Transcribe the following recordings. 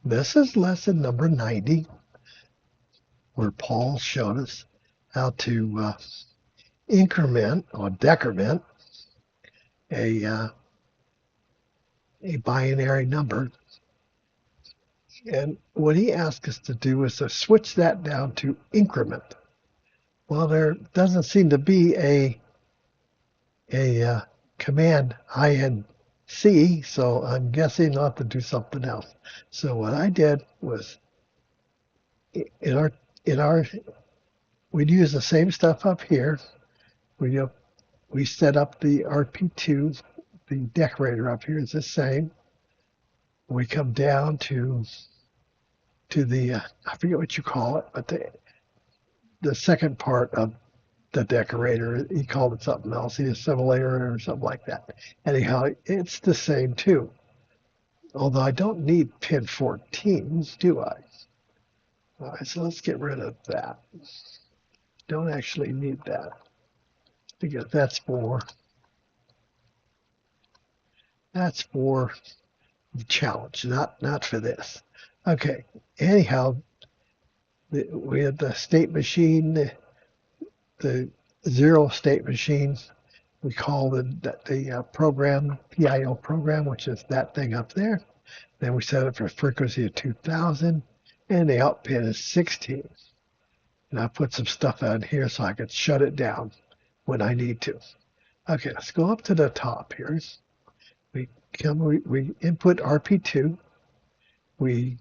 This is lesson number 90, where Paul showed us how to increment or decrement a binary number. And what he asked us to do is to switch that down to increment. Well, there doesn't seem to be a command INC, so I'm guessing I'll have to do something else. So what I did was in our we'd use the same stuff up here. We set up the RP2, the decorator up here is the same. We come down to the I forget what you call it, but the second part of the decorator, he called it something else, the assimilator or something like that. Anyhow, it's the same too. Although I don't need pin 14, do I? All right, so let's get rid of that. Don't actually need that because that's for the challenge, not for this. Okay. Anyhow, we had the state machine, the zero state machine. We call the program PIO program, which is that thing up there. Then we set it for a frequency of 2000, and the out pin is 16. And I put some stuff out here so I could shut it down when I need to. Okay, let's go up to the top here. We input RP2. We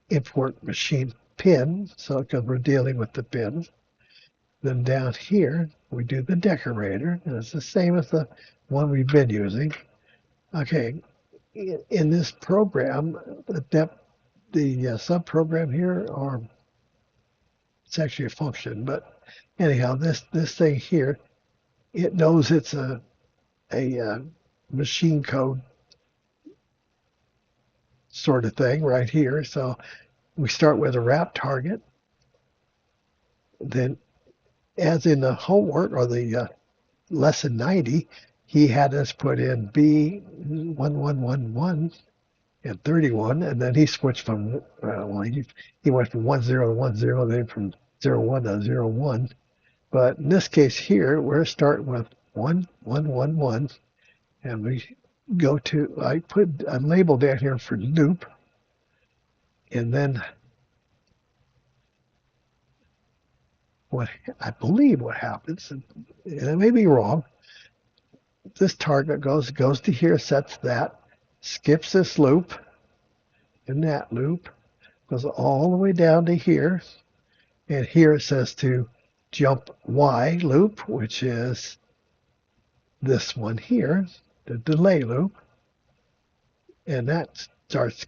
import machine pin, so because we're dealing with the pins. Then down here, we do the decorator, and it's the same as the one we've been using. Okay, in this program, the subprogram here, or it's actually a function, but anyhow, this thing here, it knows it's a machine code sort of thing right here. So we start with a wrap target. Then, as in the homework or the lesson 90, he had us put in B1111 and 31, and then he switched from, he went from 10 to 10, then from 01 to 01. But in this case here, we're starting with 1111, and we go to, I put a label down here for loop, and then what I believe what happens, and I may be wrong, this target goes to here, sets that, skips this loop, and that loop, goes all the way down to here, and here it says to jump Y loop, which is this one here, the delay loop, and that starts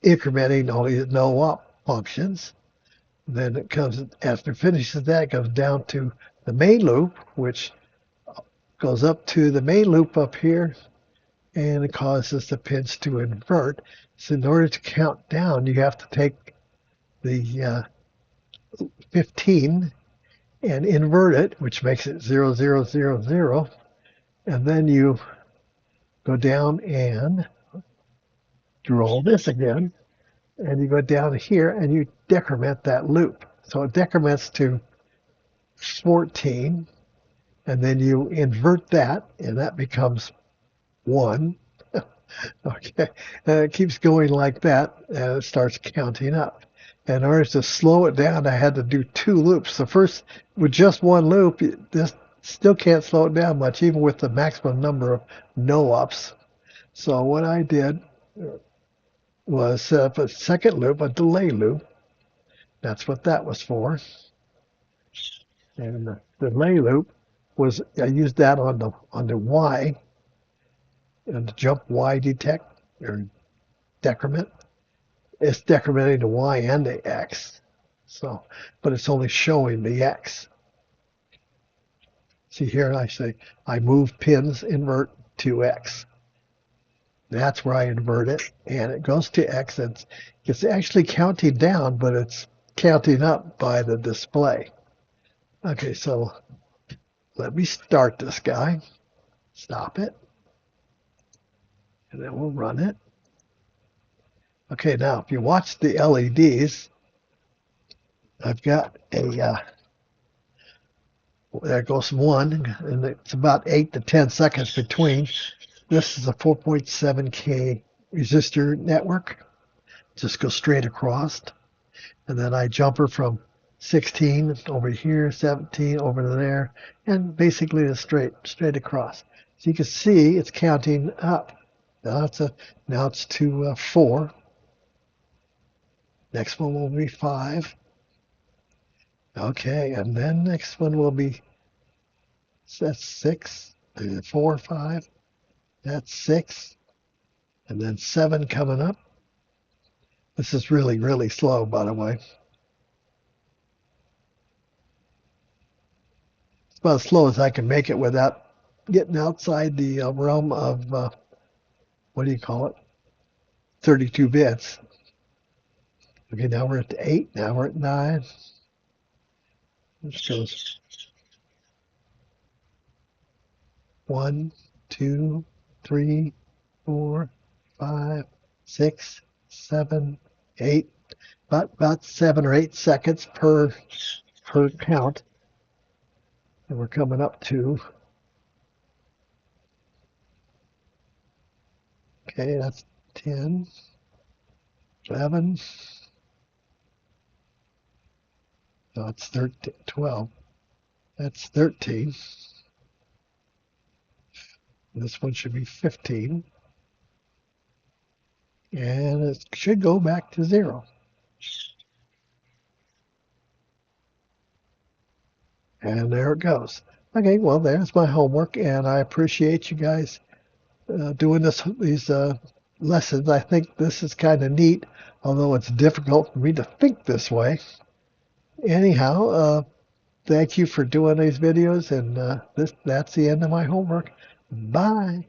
incrementing all these no up functions. Then it comes, after it finishes that, it goes down to the main loop, which goes up to the main loop up here, and it causes the pins to invert. So in order to count down, you have to take the 15 and invert it, which makes it 0, 0, 0, 0. And then you go down and do all this again, and you go down here and you decrement that loop. So it decrements to 14, and then you invert that, and that becomes 1. Okay, and it keeps going like that, and it starts counting up. In order to slow it down, I had to do 2 loops. The first, with just 1 loop, this still can't slow it down much, even with the maximum number of no-ups. So what I did was set up a second loop, a delay loop. That's what that was for. And the delay loop was, I used that on the Y, and the jump Y detect or decrement. It's decrementing the Y and the X. So, but it's only showing the X. See here, I say I move pins invert to X. That's where I invert it, and it goes to X. And it's actually counting down, but it's counting up by the display. Okay, so let me start this guy. Stop it. And then we'll run it. Okay, now if you watch the LEDs, I've got a there goes one, and it's about 8 to 10 seconds between. This is a 4.7K resistor network. Just go straight across. And then I jump her from 16 over here, 17 over there, and basically it's straight across. So you can see it's counting up. Now it's to 4. Next one will be 5. Okay, and then next one will be that's 6, 4, 5. That's 6, and then 7 coming up. This is really, really slow, by the way. It's about as slow as I can make it without getting outside the realm of, what do you call it, 32 bits. Okay, now we're at 8. Now we're at 9. This goes 1, 2, 3, 4, 5, 6, 7, 8. About 7 or 8 seconds per count. And we're coming up to, okay, that's 10, 11. No, it's 13, 12. That's 13. This one should be 15. And it should go back to 0. And there it goes. Okay, well, there's my homework, and I appreciate you guys doing these lessons. I think this is kind of neat, although it's difficult for me to think this way. Anyhow, thank you for doing these videos, and that's the end of my homework. Bye.